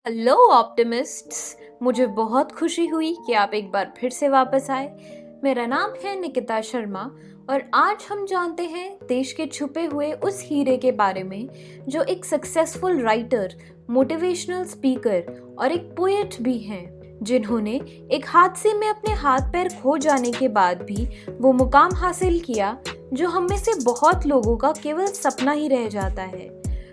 Hello ऑप्टिमिस्ट्स। मुझे बहुत खुशी हुई कि आप एक बार फिर से वापस आए। मेरा नाम है निकिता शर्मा और आज हम जानते हैं देश के छुपे हुए उस हीरे के बारे में जो एक सक्सेसफुल राइटर, मोटिवेशनल स्पीकर और एक पोएट भी हैं, जिन्होंने एक हादसे में अपने हाथ पैर खो जाने के बाद भी वो मुकाम हासिल किया जो हम में से बहुत लोगों का केवल सपना ही रह जाता है।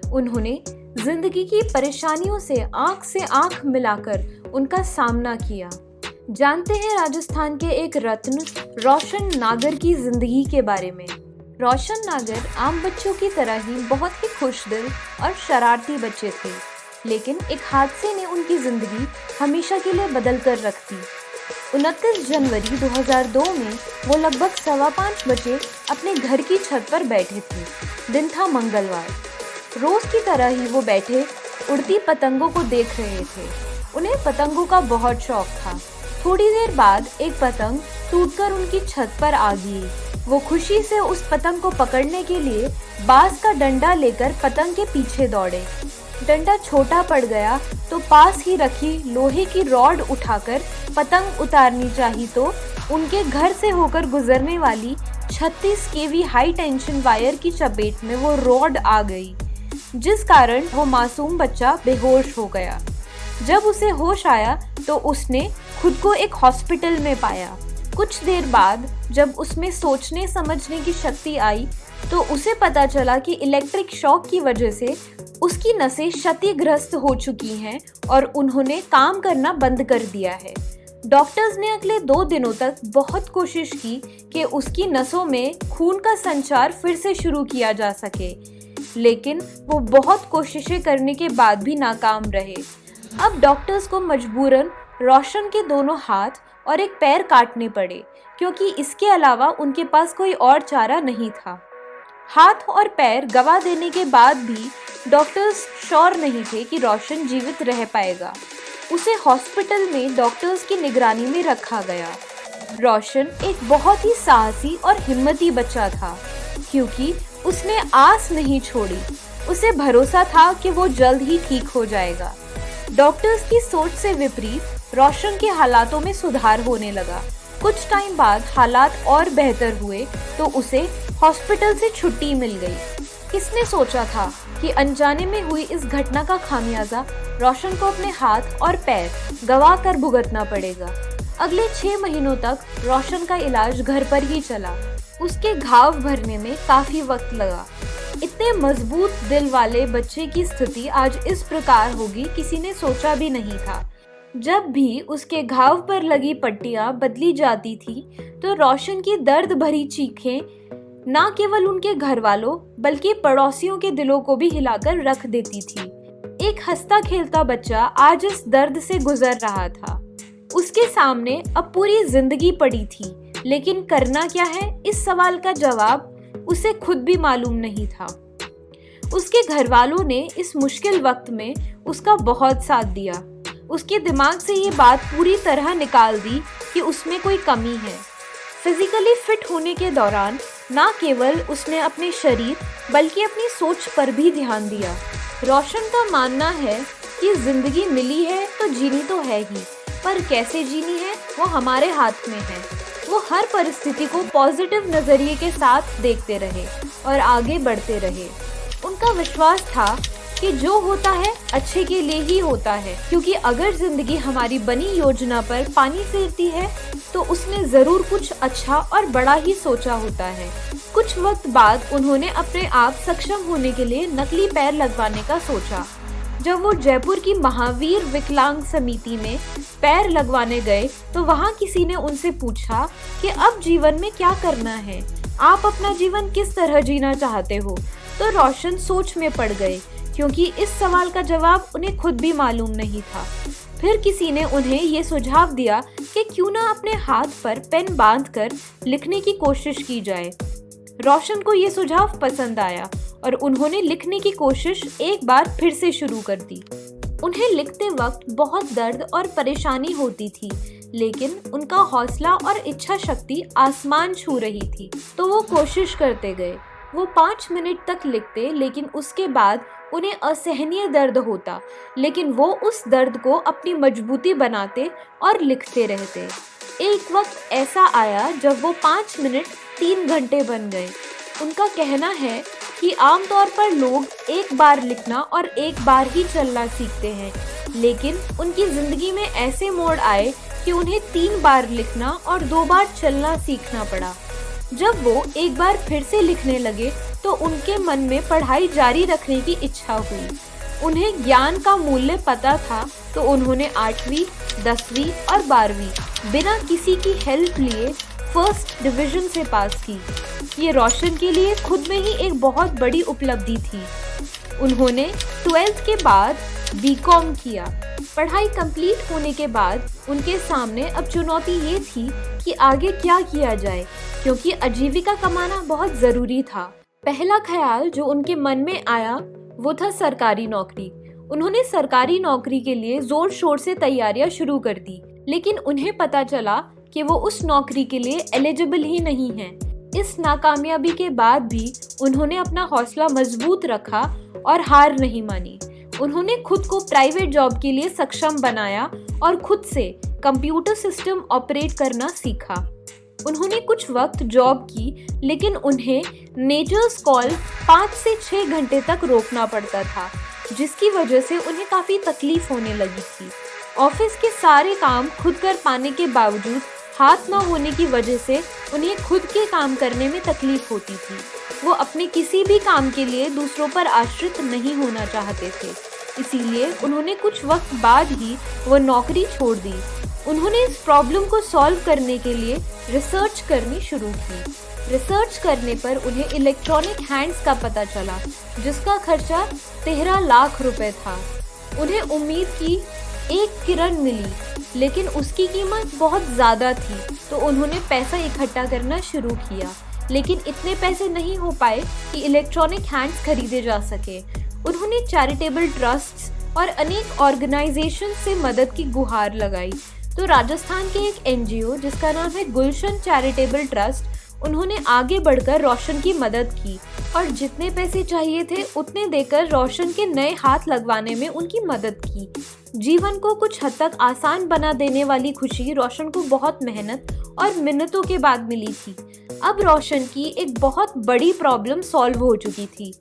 उन्होंने जिंदगी की परेशानियों से आंख मिलाकर उनका सामना किया। जानते हैं राजस्थान के एक रत्न रोशन नागर की जिंदगी के बारे में। रोशन नागर आम बच्चों की तरह ही बहुत ही खुशदिल और शरारती बच्चे थे, लेकिन एक हादसे ने उनकी जिंदगी हमेशा के लिए बदल कर रख दी। 29 जनवरी 2002 में वो लगभग 5:15 बजे अपने घर की छत पर बैठे थे। दिन था मंगलवार। रोज की तरह ही वो बैठे उड़ती पतंगों को देख रहे थे। उन्हें पतंगों का बहुत शौक था। थोड़ी देर बाद एक पतंग टूटकर उनकी छत पर आ गई। वो खुशी से उस पतंग को पकड़ने के लिए बांस का डंडा लेकर पतंग के पीछे दौड़े। डंडा छोटा पड़ गया तो पास ही रखी लोहे की रॉड उठाकर पतंग उतारनी चाहिए तो उनके घर से होकर गुजरने वाली 36 केवी हाई टेंशन वायर की चपेट में वो रॉड आ गई, जिस कारण वो मासूम बच्चा बेहोश हो गया। जब उसे होश आया तो उसने खुद को एक हॉस्पिटल में पाया। कुछ देर बाद जब उसमें सोचने समझने की शक्ति आई तो उसे पता चला कि इलेक्ट्रिक शॉक की वजह से उसकी नसें क्षतिग्रस्त हो चुकी हैं और उन्होंने काम करना बंद कर दिया है। डॉक्टर्स ने अगले 2 दिनों तक बहुत कोशिश की कि उसकी नसों में खून का संचार फिर से शुरू किया जा सके, लेकिन वो बहुत कोशिशें करने के बाद भी नाकाम रहे। अब डॉक्टर्स को मजबूरन रोशन के दोनों हाथ और एक पैर काटने पड़े, क्योंकि इसके अलावा उनके पास कोई और चारा नहीं था। हाथ और पैर गवा देने के बाद भी डॉक्टर्स श्योर नहीं थे कि रोशन जीवित रह पाएगा। उसे हॉस्पिटल में डॉक्टर्स की निगरानी में रखा गया। रोशन एक बहुत ही साहसी और हिम्मती बच्चा था, क्योंकि उसने आस नहीं छोड़ी। उसे भरोसा था कि वो जल्द ही ठीक हो जाएगा। डॉक्टर्स की सोच से विपरीत रोशन के हालातों में सुधार होने लगा। कुछ टाइम बाद हालात और बेहतर हुए तो उसे हॉस्पिटल से छुट्टी मिल गई। किसने सोचा था कि अनजाने में हुई इस घटना का खामियाजा रोशन को अपने हाथ और पैर गवा कर भुगतना पड़ेगा। अगले 6 महीनों तक रोशन का इलाज घर पर ही चला। उसके घाव भरने में काफी वक्त लगा। इतने मजबूत दिल वाले बच्चे की स्थिति आज इस प्रकार होगी किसी ने सोचा भी नहीं था। जब भी उसके घाव पर लगी पट्टियां बदली जाती थी तो रोशन की दर्द भरी चीखें न केवल उनके घर वालों बल्कि पड़ोसियों के दिलों को भी हिलाकर रख देती थी। एक हंसता खेलता बच्चा आज इस दर्द से गुजर रहा था। उसके सामने अब पूरी जिंदगी पड़ी थी, लेकिन करना क्या है, इस सवाल का जवाब उसे खुद भी मालूम नहीं था। उसके घर वालों ने इस मुश्किल वक्त में उसका बहुत साथ दिया। उसके दिमाग से ये बात पूरी तरह निकाल दी कि उसमें कोई कमी है। फिजिकली फिट होने के दौरान न केवल उसने अपने शरीर बल्कि अपनी सोच पर भी ध्यान दिया। रोशन का मानना है कि जिंदगी मिली है तो जीनी तो है ही, पर कैसे जीनी है वो हमारे हाथ में है। वो हर परिस्थिति को पॉजिटिव नजरिए के साथ देखते रहे और आगे बढ़ते रहे। उनका विश्वास था कि जो होता है अच्छे के लिए ही होता है, क्योंकि अगर जिंदगी हमारी बनी योजना पर पानी फेरती है तो उसने जरूर कुछ अच्छा और बड़ा ही सोचा होता है। कुछ वक्त बाद उन्होंने अपने आप सक्षम होने के लिए नकली पैर लगवाने का सोचा। जब वो जयपुर की महावीर विकलांग समिति में पैर लगवाने गए तो वहाँ किसी ने उनसे पूछा कि अब जीवन में क्या करना है, आप अपना जीवन किस तरह जीना चाहते हो। तो रोशन सोच में पड़ गए, क्योंकि इस सवाल का जवाब उन्हें खुद भी मालूम नहीं था। फिर किसी ने उन्हें ये सुझाव दिया कि क्यों ना अपने हाथ पर पेन बांधकर लिखने की कोशिश की जाए। रोशन को ये सुझाव पसंद आया और उन्होंने लिखने की कोशिश एक बार फिर से शुरू कर दी। उन्हें लिखते वक्त बहुत दर्द और परेशानी होती थी, लेकिन उनका हौसला और इच्छा शक्ति आसमान छू रही थी, तो वो कोशिश करते गए। वो 5 मिनट तक लिखते, लेकिन उसके बाद उन्हें असहनीय दर्द होता, लेकिन वो उस दर्द को अपनी मजबूती बनाते और लिखते रहते। एक वक्त ऐसा आया जब वो 5 मिनट 3 घंटे बन गए। उनका कहना है कि आमतौर पर लोग एक बार लिखना और एक बार ही चलना सीखते हैं, लेकिन उनकी जिंदगी में ऐसे मोड़ आए कि उन्हें 3 बार लिखना और 2 बार चलना सीखना पड़ा। जब वो एक बार फिर से लिखने लगे तो उनके मन में पढ़ाई जारी रखने की इच्छा हुई। उन्हें ज्ञान का मूल्य पता था, तो उन्होंने 8वीं, 10वीं और 12वीं बिना किसी की हेल्प लिए फर्स्ट डिवीजन से पास की। ये रोशन के लिए खुद में ही एक बहुत बड़ी उपलब्धि थी। उन्होंने 12th के बाद बीकॉम किया। पढ़ाई कंप्लीट होने के बाद उनके सामने अब चुनौती ये थी कि आगे क्या किया जाए, क्योंकि आजीविका कमाना बहुत ज़रूरी था। पहला ख्याल जो उनके मन में आया वो था सरकारी नौकरी। उन्होंने सरकारी नौकरी के लिए जोर शोर से तैयारियां शुरू कर दी, लेकिन उन्हें पता चला कि वो उस नौकरी के लिए एलिजिबल ही नहीं है। इस नाकामयाबी के बाद भी उन्होंने अपना हौसला मजबूत रखा और हार नहीं मानी। उन्होंने खुद को प्राइवेट जॉब के लिए सक्षम बनाया और खुद से कंप्यूटर सिस्टम ऑपरेट करना सीखा। उन्होंने कुछ वक्त जॉब की, लेकिन उन्हें नेचर्स कॉल 5 से 6 घंटे तक रोकना पड़ता था, जिसकी वजह से उन्हें काफ़ी तकलीफ होने लगी थी। ऑफिस के सारे काम खुद कर पाने के बावजूद हाथ न होने की वजह से उन्हें खुद के काम करने में तकलीफ होती थी। वो अपने किसी भी काम के लिए दूसरों पर आश्रित नहीं होना चाहते थे, इसीलिए उन्होंने कुछ वक्त बाद ही वो नौकरी छोड़ दी। उन्होंने इस प्रॉब्लम को सॉल्व करने के लिए रिसर्च करनी शुरू की। रिसर्च करने पर उन्हें इलेक्ट्रॉनिक हैंड्स का पता चला, जिसका खर्चा 13 लाख रुपए था। उन्हें उम्मीद की एक किरण मिली, लेकिन उसकी कीमत बहुत ज़्यादा थी, तो उन्होंने पैसा इकट्ठा करना शुरू किया, लेकिन इतने पैसे नहीं हो पाए कि इलेक्ट्रॉनिक हैंड्स खरीदे जा सके। उन्होंने चैरिटेबल ट्रस्ट्स और अनेक ऑर्गेनाइजेशन से मदद की गुहार लगाई, तो राजस्थान के एक एनजीओ जिसका नाम है गुलशन चैरिटेबल ट्रस्ट, उन्होंने आगे बढ़कर रोशन की मदद की और जितने पैसे चाहिए थे उतने देकर रोशन के नए हाथ लगवाने में उनकी मदद की। जीवन को कुछ हद तक आसान बना देने वाली खुशी रोशन को बहुत मेहनत और मिन्नतों के बाद मिली थी। अब रोशन की एक बहुत बड़ी प्रॉब्लम सॉल्व हो चुकी थी।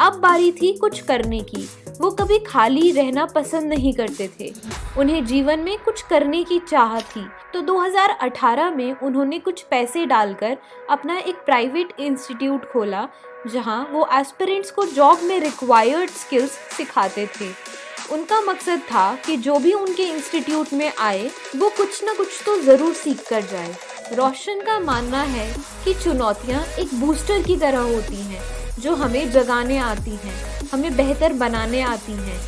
अब बारी थी कुछ करने की। वो कभी खाली रहना पसंद नहीं करते थे, उन्हें जीवन में कुछ करने की चाह थी। तो 2018 में उन्होंने कुछ पैसे डालकर अपना एक प्राइवेट इंस्टीट्यूट खोला, जहां वो एस्पिरेंट्स को जॉब में रिक्वायर्ड स्किल्स सिखाते थे। उनका मकसद था कि जो भी उनके इंस्टीट्यूट में आए वो कुछ न कुछ तो ज़रूर सीख कर जाए। रोशन का मानना है कि चुनौतियाँ एक बूस्टर की तरह होती हैं, जो हमें जगाने आती हैं, हमें बेहतर बनाने आती हैं।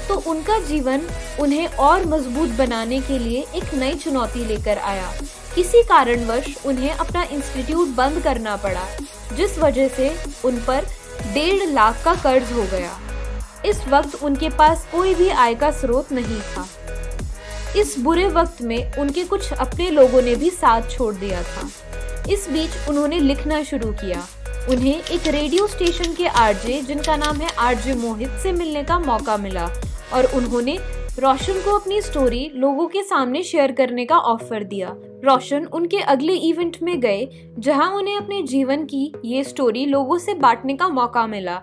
तो उनका जीवन उन्हें और मजबूत बनाने के लिए एक नई चुनौती लेकर आया। किसी कारणवश उन्हें अपना इंस्टीट्यूट बंद करना पड़ा, जिस वजह से उन पर 1.5 लाख का कर्ज हो गया। इस वक्त उनके पास कोई भी आय का स्रोत नहीं था। इस बुरे वक्त में उनके कुछ अपने लोगों ने भी साथ छोड़ दिया था। इस बीच उन्होंने लिखना शुरू किया। उन्हें एक रेडियो स्टेशन के आरजे, जिनका नाम है आरजे मोहित, से मिलने का मौका मिला और उन्होंने रोशन को अपनी स्टोरी लोगों के सामने शेयर करने का ऑफर दिया। रोशन उनके अगले इवेंट में गए, जहां उन्हें अपने जीवन की ये स्टोरी लोगों से बांटने का मौका मिला।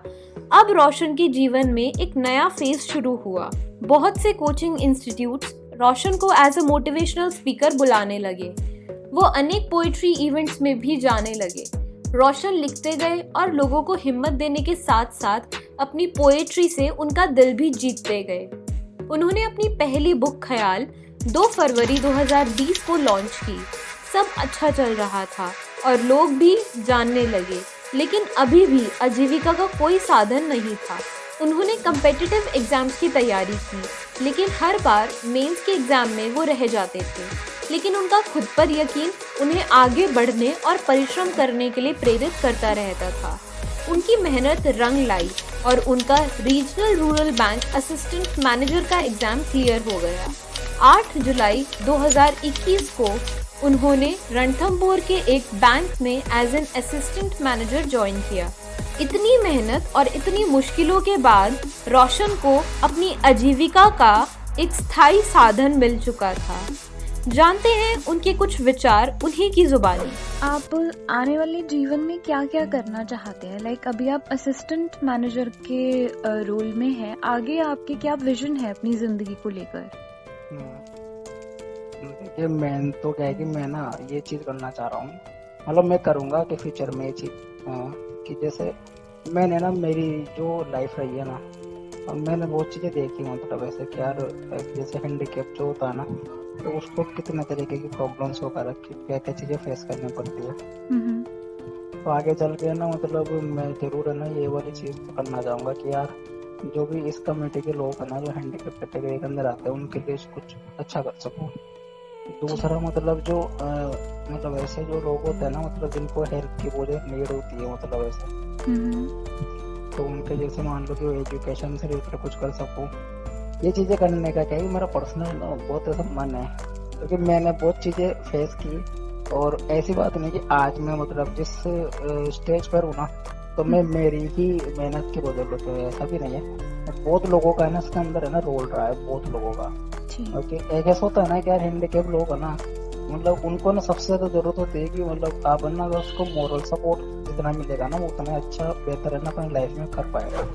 अब रोशन के जीवन में एक नया फेज शुरू हुआ। बहुत से कोचिंग इंस्टीट्यूट्स रोशन को एज अ मोटिवेशनल स्पीकर बुलाने लगे। वो अनेक पोइट्री इवेंट्स में भी जाने लगे। रोशन लिखते गए और लोगों को हिम्मत देने के साथ साथ अपनी पोएट्री से उनका दिल भी जीतते गए। उन्होंने अपनी पहली बुक ख्याल 2 फरवरी 2020 को लॉन्च की। सब अच्छा चल रहा था और लोग भी जानने लगे, लेकिन अभी भी आजीविका का कोई साधन नहीं था। उन्होंने कम्पिटिटिव एग्जाम्स की तैयारी की, लेकिन हर बार मेंस के एग्जाम में वो रह जाते थे। लेकिन उनका खुद पर यकीन उन्हें आगे बढ़ने और परिश्रम करने के लिए प्रेरित करता रहता था। उनकी मेहनत रंग लाई और उनका regional rural bank assistant manager का एग्जाम क्लियर हो गया। 8 जुलाई 2021 को उन्होंने रणथंभौर के एक बैंक में as an assistant manager join किया। इतनी मेहनत और इतनी मुश्किलों के बाद रोशन को अपनी आजीविका का एक स्थायी साधन मिल चुका था। जानते हैं उनके कुछ विचार उन्हीं की जुबानी। आप आने वाले जीवन में क्या क्या करना चाहते हैं? लाइक अभी आप असिस्टेंट मैनेजर के रोल में हैं, आगे आपके क्या विजन है अपनी जिंदगी को लेकर? देखिए, मैं तो क्या है कि मैं ना ये चीज करना चाह रहा हूँ, मतलब मैं करूँगा कि फ्यूचर में ये चीज कि जैसे मैंने ना मेरी जो लाइफ रही है ना, और मैंने बहुत चीजें देखी, मतलब ऐसे कि यार जैसे हैंडीकैप जो होता है ना, तो उसको कितने तरीके की प्रॉब्लम्स होकर रखी, क्या क्या चीजें फेस करनी पड़ती है। तो आगे चल के ना मतलब मैं जरूर है ना ये वाली चीज करना चाहूंगा कि यार जो भी इस कम्युनिटी के लोग है ना, जो हैंडीकैप कैटेगरी के अंदर आते हैं, उनके लिए कुछ अच्छा कर सकूं। दूसरा मतलब जो मतलब ऐसे जो लोग होते हैं ना, मतलब जिनको हेल्प की बहुत नीड होती है, मतलब ऐसे, तो उनके जैसे मान लो कि एजुकेशन से रिलेटेड कुछ कर सकूं। ये चीजें करने का क्या है, मेरा पर्सनल बहुत ऐसा मन है, क्योंकि मैंने बहुत चीजें फेस की, और ऐसी बात नहीं कि आज मैं मतलब जिस स्टेज पर हूँ ना, तो मैं मेरी ही मेहनत की बदौलत है, ऐसा भी नहीं है। बहुत लोगों का है ना इसके अंदर है ना रोल रहा है, बहुत लोगों का। ओके, एक ऐसा होता है ना कि यार हैंडीकैप लोग है ना, मतलब उनको ना सबसे ज्यादा जरूरत होती है कि मतलब आप ना अगर उसको मोरल सपोर्ट जितना मिलेगा ना, वो उतना अच्छा बेहतर है ना अपनी लाइफ में कर पाएगा।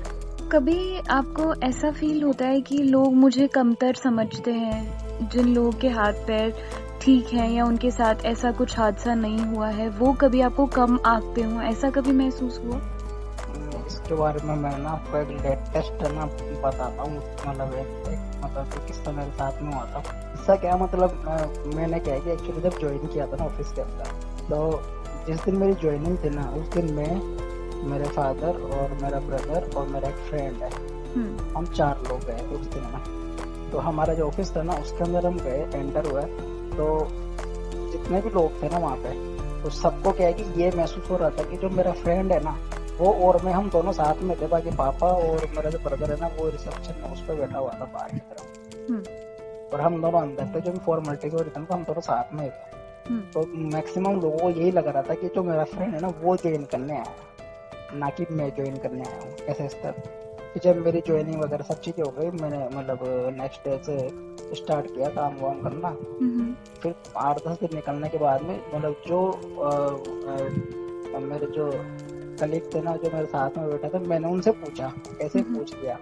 कभी आपको ऐसा फील होता है कि लोग मुझे कमतर समझते हैं, जिन लोगों के हाथ पैर ठीक है या उनके साथ ऐसा कुछ हादसा नहीं हुआ है, वो कभी आपको कम आंकते हो, ऐसा कभी महसूस हुआ? इसके बारे में मैं ना आपको एक लेटेस्ट ना बताता हूँ, मतलब मतलब किस्सा मेरे साथ में हुआ था। इसका क्या मतलब मैंने क्या है कि एक्चुअली जब ज्वाइन किया था ना ऑफिस के अंदर, तो जिस दिन मेरी ज्वाइनिंग थी ना, उस दिन मैं, मेरे फादर और मेरा ब्रदर और मेरा एक फ्रेंड है, हम 4 लोग गए उस दिन में। तो हमारा जो ऑफिस था ना, उसके अंदर हम गए, एंटर हुए, तो जितने भी लोग थे ना वहाँ पे, तो सबको क्या है कि ये महसूस हो रहा था कि जो मेरा फ्रेंड है ना, वो और मैं, हम दोनों साथ में थे, बाकी पापा और मेरा जो ब्रदर है ना, वो रिसेप्शन में उस पर बैठा हुआ था बाहर की तरफ, और हम दोनों अंदर थे, जो भी फॉर्मेलिटी हो रही थी, हम दोनों साथ में थे। तो मैक्सिमम लोगों को यही लग रहा था कि जो मेरा फ्रेंड है ना, वो ज्वाइन करने आया, ना कि मैं ज्वाइन करने आया हूँ, ऐसे स्तर। फिर जब मेरी ज्वाइनिंग वगैरह सब चीजें हो गई, मैंने मतलब नेक्स्ट डे से स्टार्ट किया काम वाम करना। फिर 8-10 दिन निकलने के बाद में मतलब जो मेरे जो कलीग थे ना, जो मेरे साथ में बैठा था, मैंने उनसे पूछा, ऐसे पूछ लिया,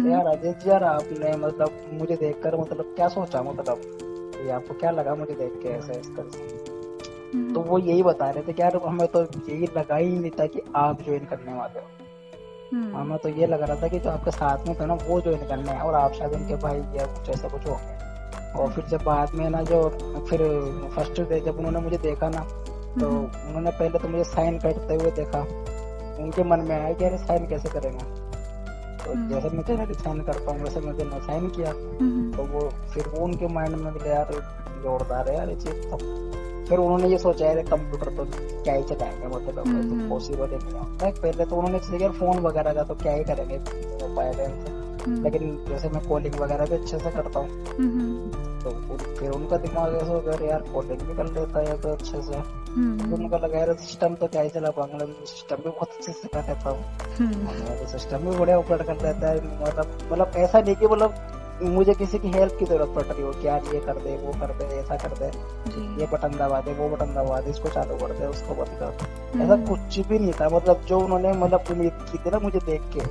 यार अजय जी, यार आपने मतलब मुझे देखकर मतलब क्या सोचा, मतलब ये आपको क्या लगा मुझे देख के ऐसे इस तरह से? तो वो यही बता रहे थे कि यार हमें तो यही लगा ही नहीं था कि आप ज्वाइन करने वाले हो, हमें तो ये लग रहा था कि जो आपके साथ में थे ना, वो ज्वाइन करने हैं, और आप शायद उनके भाई या कुछ ऐसा कुछ हो गया। और फिर जब बाद में ना जो फिर फर्स्ट डे जब उन्होंने मुझे देखा ना, तो उन्होंने पहले तो मुझे साइन करते हुए देखा, उनके मन में आया कि यार साइन कैसे करेंगे, तो जैसे मैं जनरली साइन करता हूँ वैसे मैंने साइन किया। तो वो फिर वो उनके माइंड में भी यार जोरदार है यार ये चीज। तो फिर उन्होंने ये सोचा यार कंप्यूटर तो क्या ही चलाएंगे, मतलब तो पॉसिबल ही नहीं है। पहले तो उन्होंने सोचा यार फोन वगैरह का तो क्या ही करेंगे मोबाइल से, लेकिन जैसे मैं कॉलिंग वगैरह भी अच्छे से करता हूँ, तो फिर उनका दिमाग ऐसा हो गया यार कॉलिंग भी कर लेता है तो अच्छे से। तो उनका लगा यार सिस्टम तो क्या ही चला पाऊंगा, सिस्टम भी बहुत अच्छे से कर लेता हूँ, सिस्टम भी बढ़िया ऑपरेट कर लेता है। मतलब ऐसा नहीं कि मतलब मुझे किसी की हेल्प की जरूरत पड़ रही हो कि यार ये कर दे, वो कर दे, ऐसा कर दे, ये बटन दबा दे, वो बटन दबा दे, इसको चालू कर दे, उसको बंद कर दे, ऐसा कुछ भी नहीं था। मतलब जो उन्होंने मतलब उम्मीद की थी ना मुझे देख के,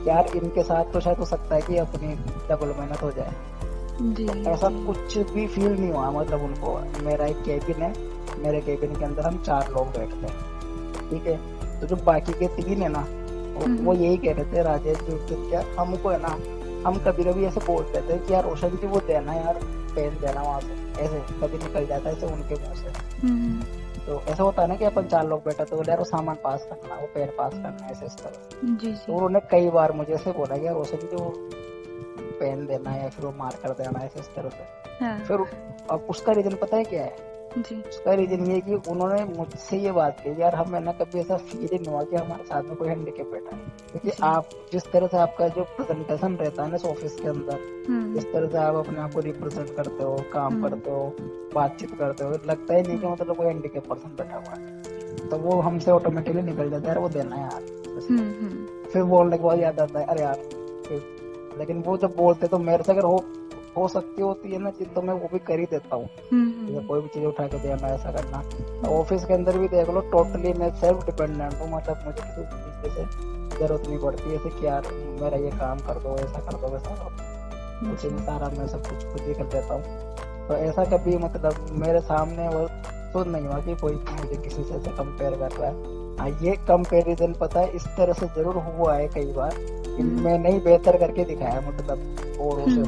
यार इनके साथ तो शायद हो सकता है कि अपनी डबल मेहनत हो जाए, तो ऐसा कुछ भी फील नहीं हुआ। मतलब उनको, मेरा एक केबिन है, मेरे केबिन के अंदर हम 4 लोग बैठते हैं, ठीक है। तो जो बाकी के 3 है ना, वो यही कह रहे थे, राजेश जो क्या हमको है ना, हम कभी कभी ऐसे बोलते थे कि यार रोशन जी वो देना यार, पेन देना वहां से, ऐसे कभी निकल जाता है ऐसे उनके मुंह से। तो ऐसा होता है ना कि अपन 4 लोग बैठे तो बोले यार वो सामान पास करना, वो पेन पास करना, ऐसे इस तरह। तो उन्होंने कई बार मुझे ऐसे बोला कि यार रोशन जी वो पेन देना या फिर वो मार्कर देना, ऐसे इस तरह से। फिर अब उसका रीजन पता है क्या है? उसका रीजन ये कि उन्होंने मुझसे ये बात की यार हमें ना कभी ऐसा फील नहीं हुआ कि हमारे साथ में कोई हैंडीकैप बैठा है, क्योंकि आप जिस तरह से आपका जो प्रेजेंटेशन रहता है ना ऑफिस के अंदर, जिस तरह से आप अपने आप को रिप्रेजेंट करते हो, काम करते हो, बातचीत करते हो, लगता ही नहीं कि मतलब कोई हैंडीकैप पर्सन बैठा हुआ है। तो वो हमसे ऑटोमेटिकली निकल जाता है, यार वो देना है यार। फिर बोलने के बाद याद आता है अरे यार फिर, लेकिन वो जब बोलते तो मेरे से अगर हो सकती होती है ना चीज तो मैं वो भी कर ही देता हूँ। कोई भी चीज उठा के देना, ऐसा करना। ऑफिस के अंदर भी देख लो, टोटली मैं सेल्फ डिपेंडेंट हूँ, मतलब मुझे किसी चीज से जरूरत नहीं पड़ती है कि यार मेरा ये काम कर दो, ऐसा कर दो, वैसा कर दो, कुछ नहीं, सारा मैं सब कुछ खुद ही कर देता हूँ। तो ऐसा कभी मतलब मेरे सामने वो तो नहीं हुआ कि कोई मुझे किसी से कंपेयर कर रहा है। हाँ, ये कंपेरिजन पता है इस तरह से जरूर हुआ है कई बार, मैं नहीं बेहतर करके दिखाया मतलब औरों से।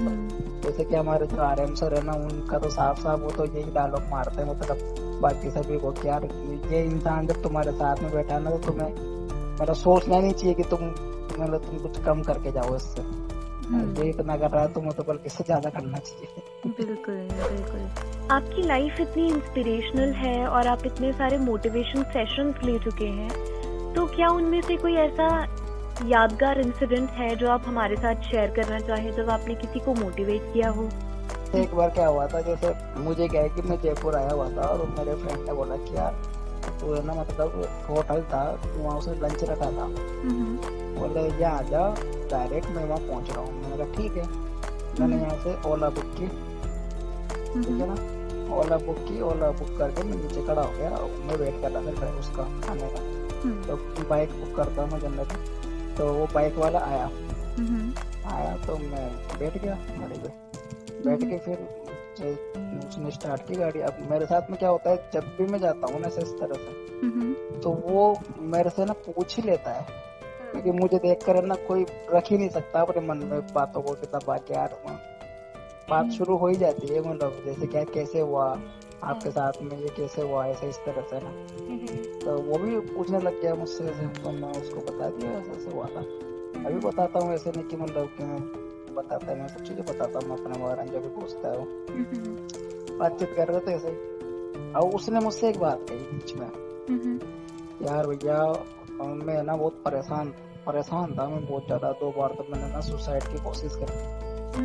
जैसे कि हमारे जो RM सर है ना, उनका तो साफ साफ वो तो यही डायलॉग मारते हैं मतलब बाकी सभी को, यार ये इंसान जब तुम्हारे साथ में बैठा है ना तो तुम्हें मतलब सोचना नहीं चाहिए कि तुम कुछ कम करके जाओ इससे, ये इतना कर रहा है तुम्हें तो बल्कि इससे ज्यादा करना चाहिए। बिल्कुल बिल्कुल। आपकी लाइफ इतनी इंस्पिरेशनल है और आप इतने सारे मोटिवेशन सेशंस ले चुके हैं, तो क्या उनमें से कोई ऐसा यादगार इंसिडेंट है जो आप हमारे साथ शेयर करना चाहें जब आपने किसी को मोटिवेट किया हो? एक बार क्या हुआ था, जैसे मुझे क्या है कि मैं जयपुर आया हुआ था और मेरे फ्रेंड ने बोला कि यार तो है ना मतलब होटल था वहाँ उसने लंच रखा था, बोले यहाँ आ जा डायरेक्ट मैं वहाँ पहुँच रहा हूँ। मैंने कहा ठीक है। मैंने यहाँ से ओला बुक की, ठीक है ना, ओला बुक करके मैं नीचे खड़ा हो गया, मैं वेट कर रहा था उसका आने का। तो बाइक बुक करता मैं जनरली, तो वो बाइक वाला आया तो मैं बैठ गया गाड़ी पे, बैठ के फिर उसने स्टार्ट की गाड़ी। अब मेरे साथ में क्या होता है, जब भी मैं जाता हूँ ना इस तरह से तो वो मेरे से ना पूछ ही लेता है, क्योंकि मुझे देखकर ना कोई रख ही नहीं सकता अपने मन में बातों को, कितना बाकी यार बात शुरू हो ही जाती है, मतलब जैसे क्या कैसे हुआ आपके साथ में, ये कैसे हुआ, ऐसे इस तरह से ना। तो वो भी पूछने लग गया मुझसे, तो मैं उसको बता दिया ऐसे हुआ था। अभी बताता हूँ, ऐसे नहीं कि मतलब कि मैं बताता है, मैं सब चीजें बताता हूँ अपने बारे में, जो भी पूछता है वो। बातचीत कर रहे थे ऐसे ही, और उसने मुझसे एक बात कही बीच में, यार भैया मैं ना बहुत परेशान था मैं बहुत ज्यादा, 2 बार तो मैंने ना सुसाइड की कोशिश करी।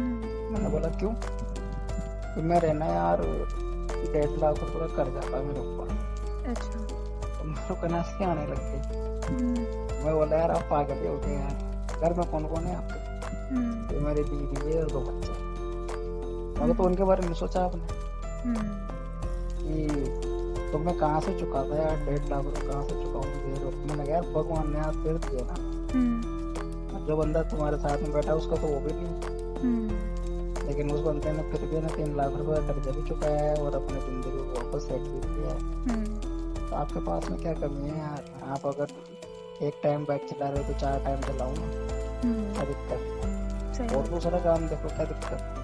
मैंने बोला क्यों? तो मेरे ना यार 1.5 लाख रुपए का कर्जा था मेरे ऊपर। अच्छा। तो मेरे को ना सी आने लग गई। मैं बोला यार आप पागल हो गए यार, घर में कौन कौन है आपके? तो मेरी बीवी है और 2 बच्चे। मैंने तो उनके बारे में सोचा आपने कि तो मैं कहाँ से चुका था यार 1.5 लाख रुपए, कहाँ से चुकाऊंगी? मैंने यार भगवान ने आप फिर दिए ना, जो बंदा तुम्हारे साथ में बैठा उसका तो वो भी नहीं, लेकिन उस बंदे ने फिर भी ना 3 लाख रुपए का कर्जा भी चुकाया है और अपनी जिंदगी को वापस सेट भी किया है। तो आपके पास में क्या कमी है यार? आप अगर एक टाइम बाइक चला रहे हो तो 4 टाइम चलाओ ना, क्या दिक्कत? और दूसरा काम देखो, क्या दिक्कत?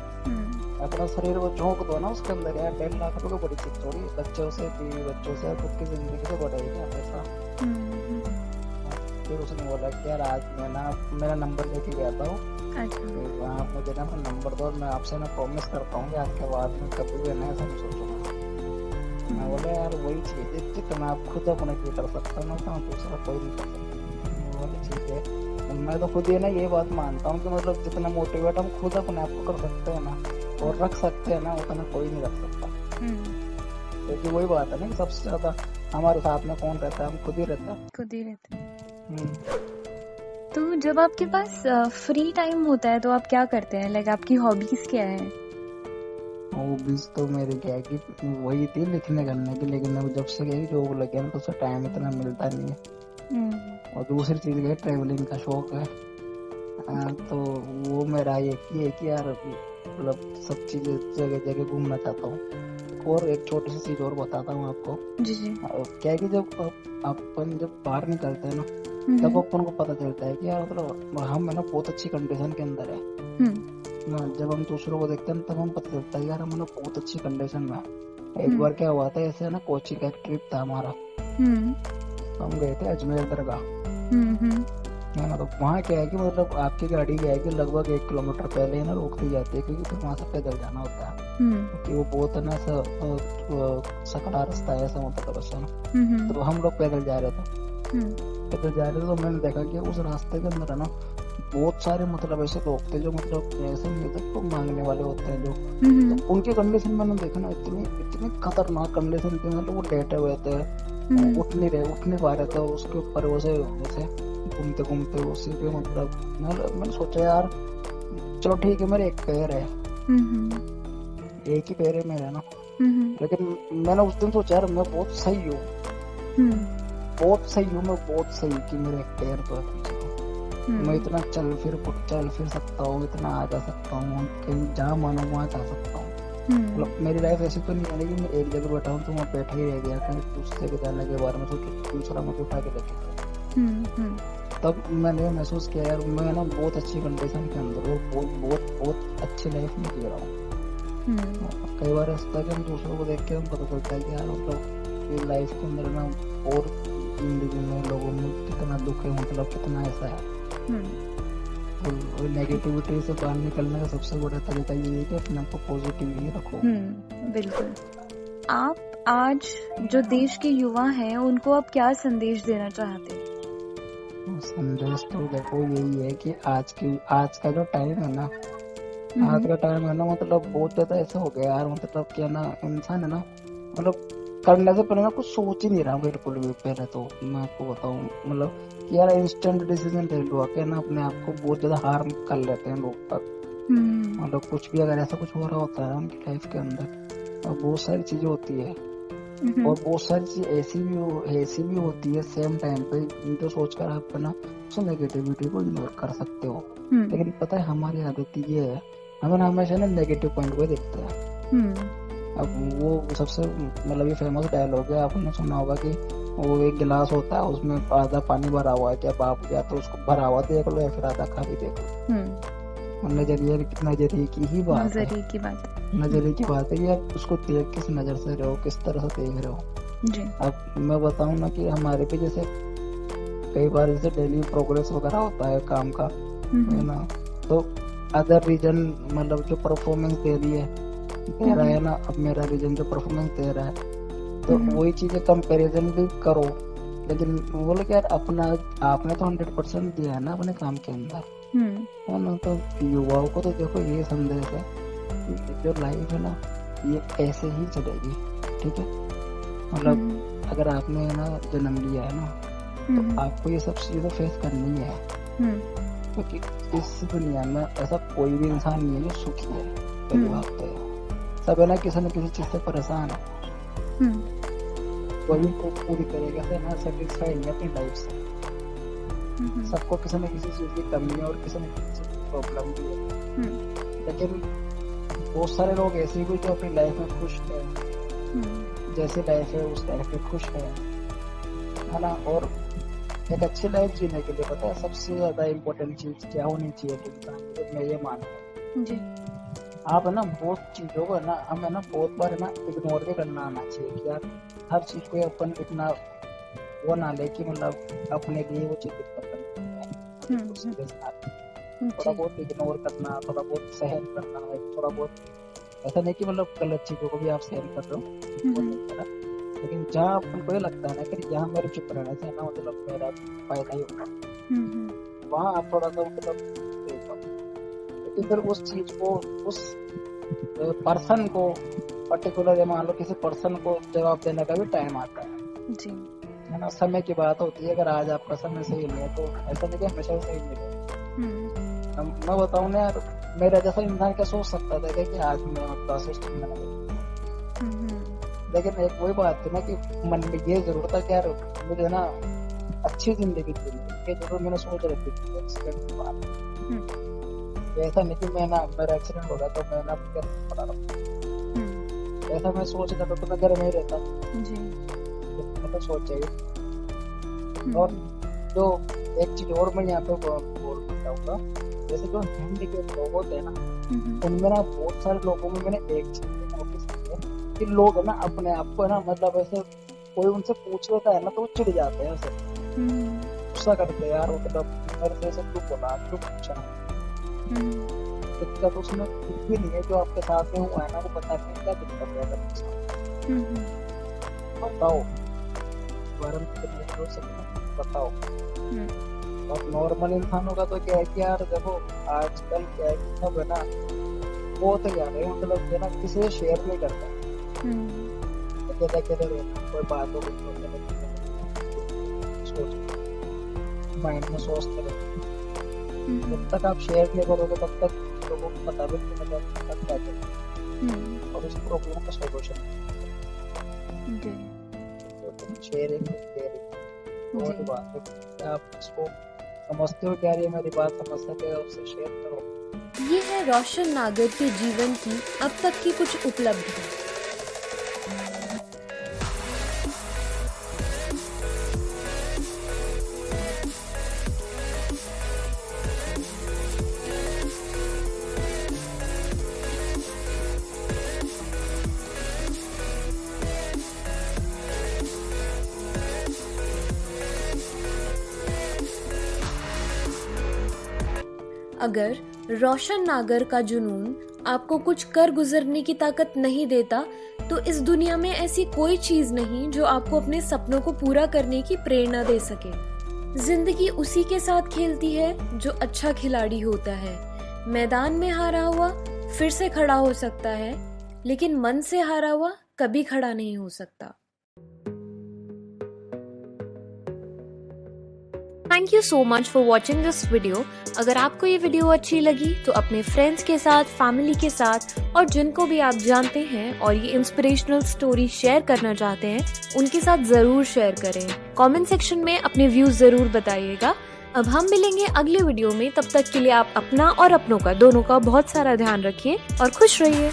अपना शरीर को झोंक दो ना उसके अंदर यार। 1.5 लाख रुपए बड़ी चीज थोड़ी, बच्चों से, बीवी बच्चों से, खुद की जिंदगी से बढ़ाई क्या पैसा। फिर उसने बोला कि यार आज मैं ना मेरा नंबर लेके गया था, आप मुझे ना अपना नंबर दो, मैं आपसे ना प्रॉमिस करता हूँ कि आज के बाद में कभी भी ना ऐसा नहीं सोचूंगा। मैं बोला यार वही चीज है जितना आप खुद अपने लिए कर सकते हो ना, तो दूसरा कोई नहीं कर सकता। बोले ठीक है। मैं तो खुद ये ना ये बात मानता हूँ कि मतलब जितना मोटिवेट हम खुद अपने आप को कर सकते हैं ना और रख सकते हैं ना, उतना कोई नहीं रख सकता। क्योंकि वही बात है ना कि सबसे ज्यादा हमारे साथ में कौन रहता है? हम खुद ही रहते हैं। तो जब आपके पास फ्री टाइम होता है तो आप क्या करते हैं? लाइक आपकी हॉबीज क्या है? हॉबीज तो मेरी क्या है कि वही थी लिखने करने की, लेकिन अब जब से गई जॉब लगे ना तो उससे टाइम इतना मिलता नहीं है। और दूसरी चीज है ट्रेवलिंग का शौक है, तो वो मेरा एक ही है कि यार मतलब सब चीजें जगह जगह घूमना चाहता हूँ। और एक छोटी सी चीज और बताता हूँ आपको जी। क्या है कि जब अपन जब बाहर निकलते हैं ना तब अपन को पता चलता है कि यार मतलब हम है ना बहुत अच्छी कंडीशन के अंदर है। जब हम दूसरों को देखते हैं तब हम पता चलता है यार हम लोग बहुत अच्छी कंडीशन में। एक बार क्या हुआ था ऐसे ना, कोची का एक ट्रिप था हमारा, हम गए थे अजमेर दरगाह, है ना। तो वहाँ क्या है कि मतलब आपकी गाड़ी क्या है कि लगभग 1 किलोमीटर पहले ना रोकती जाती है, क्योंकि फिर वहाँ से पैदल जाना होता है, क्योंकि वो बहुत है ना सकड़ा रास्ता है ऐसा मतलब बस है ना। तो हम लोग पैदल जा रहे थे, तो मैंने देखा कि उस रास्ते के अंदर है ना बहुत सारे मतलब ऐसे लोग थे जो मतलब ऐसे नहीं होते तो मांगने वाले होते हैं जो, तो उनकी कंडीशन मैंने देखा ना इतनी खतरनाक कंडीशन थी, मतलब वो लेटे हुए थे, उठ नहीं पा रहे थे उसके ऊपर वो से घूमते घूमते उसी पे मतलब मैंने सोचा यार चलो ठीक है मेरे एक पैर है, एक ही पैर है मेरा ना, लेकिन मैंने उस दिन सोचा यार मैं बहुत सही हूँ, बहुत सही हूँ, मैं बहुत सही कि मेरे एक पैर तो है, मैं इतना चल फिर सकता हूँ, इतना आ जा सकता हूँ, कहीं जहाँ मानो वहाँ जा सकता हूँ। मतलब मेरी लाइफ ऐसी तो नहीं है कि मैं एक जगह बैठा हूँ तो मैं बैठा ही रह गया, कहीं दूसरे के जाने के बारे में सोच दूसरा मुझे उठा के लेके तब मैंने महसूस किया यार मैं ना बहुत अच्छी कंडीशन के अंदर हूँ, बहुत अच्छी लाइफ में जी रहा हूँ। कई बार ऐसा कि हम दूसरों को देख के हम पता चलता है कि यार मतलब ये लाइफ के अंदर ना और जिंदगी में लोगों में कितना दुख है, मतलब कितना ऐसा है। और नेगेटिविटी से बाहर निकलने का सबसे बड़ा तरीका ये है कि अपने आप को पॉजिटिव ही रखो। बिल्कुल। आप आज जो देश के युवा हैं उनको आप क्या संदेश देना चाहते हैं? संदेश तो देखो यही है कि आज का जो टाइम है ना, आज का टाइम है ना मतलब बहुत ज्यादा ऐसा हो गया यार, मतलब क्या ना इंसान है ना मतलब करने से पहले ना कुछ सोच ही नहीं रहा बिल्कुल भी। पहले तो मैं आपको बताऊं मतलब कि यार इंस्टेंट डिसीजन ले लो क्या ना, अपने आप को बहुत ज्यादा हार्म कर लेते हैं लोग तक। मतलब कुछ भी अगर ऐसा कुछ हो रहा होता है उनकी लाइफ के अंदर और बहुत सारी चीजें होती है और बहुत सारी चीज ऐसी भी होती है सेम टाइम पे जो सोचकर आप ना उस नेगेटिविटी को इग्नोर कर सकते हो। लेकिन पता है हमारी आदत ये है, हमें हमेशा ना नेगेटिव पॉइंट को देखते हैं। अब वो सबसे मतलब ये फेमस डायलॉग है, आपने सुना होगा कि वो एक गिलास होता है उसमें आधा पानी भरा हुआ है, क्या आप या तो उसको भरा हुआ देख लो या फिर आधा खाली देख लो। नजरिए की ही बात है, नजरिए की बात है कि आप उसको देख किस नजर से रहे हो, किस तरह से देख रहे हो। अब मैं बताऊं ना कि हमारे पे जैसे कई बार जैसे डेली प्रोग्रेस वगैरह होता है काम का है ना, तो अदर रीजन मतलब जो परफॉर्मेंस दे रहा है ना, अब मेरा रीजन जो परफॉर्मेंस दे रहा है तो वही चीजें कंपैरिजन भी करो, लेकिन बोलो कि यार अपना आपने तो 100% दिया है ना अपने काम के अंदर है ना। तो युवाओं को तो देखो ये संदेश है कि जो लाइफ है ना ये ऐसे ही चलेगी, ठीक है। मतलब अगर आपने ना जन्म लिया है ना तो आपको ये सब चीजें फेस करनी है, क्योंकि इस दुनिया में ऐसा कोई भी इंसान नहीं है जो सुखी है। पहली बात तो सब है ना किसी न किसी चीज से परेशान है, कोई पूरी तरीके से ना सेटिस्फाई नहीं अपनी लाइफ से। सबको किसी न किसी चीज की कमी है और किसी न किसी चीज की प्रॉब्लम भी है, लेकिन बहुत सारे लोग ऐसे भी जो अपनी लाइफ में खुश है, जैसी लाइफ है उस लाइफ में खुश है ना। और एक अच्छी लाइफ जीने के लिए पता है सबसे ज्यादा इम्पोर्टेंट चीज क्या होनी चाहिए इंसान को, मैं ये मानता हूँ। आप है ना बहुत चीजों को ना हमें ना बहुत बार है ना इग्नोर भी करना आना चाहिए कि यार हर चीज को अपन इतना वो ना ले कि मतलब अपने लिए वो चीज थोड़ा बहुत इग्नोर करना, थोड़ा बहुत सहन करना, थोड़ा बहुत ऐसा नहीं कि मतलब गलत चीजों को भी आप सहन कर रहे हो, लेकिन जहाँ अपन को ये लगता है ना कि यहाँ मेरे चुप रहने से ना मतलब मेरा फायदा ही होगा, वहाँ आप थोड़ा सा मतलब फिर उस चीज को उस पर्सन को पर्टिकुलर मान लो किसी पर्सन को जवाब देने का भी टाइम आता है है ना। समय की बात होती है, अगर आज आपका समय सही नहीं है तो ऐसा नहीं कि हमेशा सही मिलेगा। मैं बताऊं ना यार मेरा जैसा इंसान क्या सोच सकता था कि आज मैं मतलब असिस्टेंट बना, लेकिन एक वही बात थी ना कि मन में ये जरूर था कि यार मुझे ना अच्छी जिंदगी जीनी है, जरूर मैंने सोच रखी थी एक्सीडेंट के बाद। ऐसा नहीं कि मैं ना मेरा एक्सीडेंट हो गया तो मैं ना पड़ा रहा, ऐसा मैं सोच रहा था तो मैं घर में ही रहता तो सोच चाहिए। और जो एक चीज और मैं यहाँ पे बोल बताऊंगा, जैसे जो हैंडीकैप लोग होते हैं ना उनमें ना बहुत सारे लोगों में मैंने एक चीज नोटिस की है कि लोग है ना अपने आप को ना मतलब ऐसे कोई उनसे पूछ लेता है ना तो वो चिढ़ जाते हैं, ऐसे गुस्सा करते हैं यार मतलब मेरे से ऐसे क्यों बोला क्यों पूछा। दिक्कत उसमें कुछ भी नहीं है, जो आपके साथ में हुआ है ना वो बता के क्या दिक्कत है बताओ, बताओ। और नॉर्मल इंसानों का तो क्या है कि यार देखो आजकल क्या है कि सब है ना वो तो यार है मतलब ना किसी से शेयर नहीं करता, अकेले रहना, कोई बात हो माइंड में सोचते रहते हैं। जब तक आप शेयर नहीं करोगे तब तक लोगों को पता भी नहीं चलेगा तब क्या करें और उस प्रॉब्लम का सॉल्यूशन शेयरिंग केयरिंग और बात है आप इसको समझते हो क्या ये मेरी बात समझ सके उससे शेयर करो। ये है रोशन नागर के जीवन की अब तक की कुछ उपलब्धियां। अगर रोशन नागर का जुनून आपको कुछ कर गुजरने की ताकत नहीं देता तो इस दुनिया में ऐसी कोई चीज नहीं जो आपको अपने सपनों को पूरा करने की प्रेरणा दे सके। जिंदगी उसी के साथ खेलती है जो अच्छा खिलाड़ी होता है। मैदान में हारा हुआ फिर से खड़ा हो सकता है, लेकिन मन से हारा हुआ कभी खड़ा नहीं हो सकता। Thank you so much for watching this video. अगर आपको ये वीडियो अच्छी लगी तो अपने फ्रेंड्स के साथ, फैमिली के साथ और जिनको भी आप जानते हैं और ये इंस्पिरेशनल स्टोरी शेयर करना चाहते हैं उनके साथ जरूर शेयर करें। कमेंट सेक्शन में अपने व्यूज जरूर बताइएगा। अब हम मिलेंगे अगले वीडियो में, तब तक के लिए आप अपना और अपनों का दोनों का बहुत सारा ध्यान रखिए और खुश रहिए।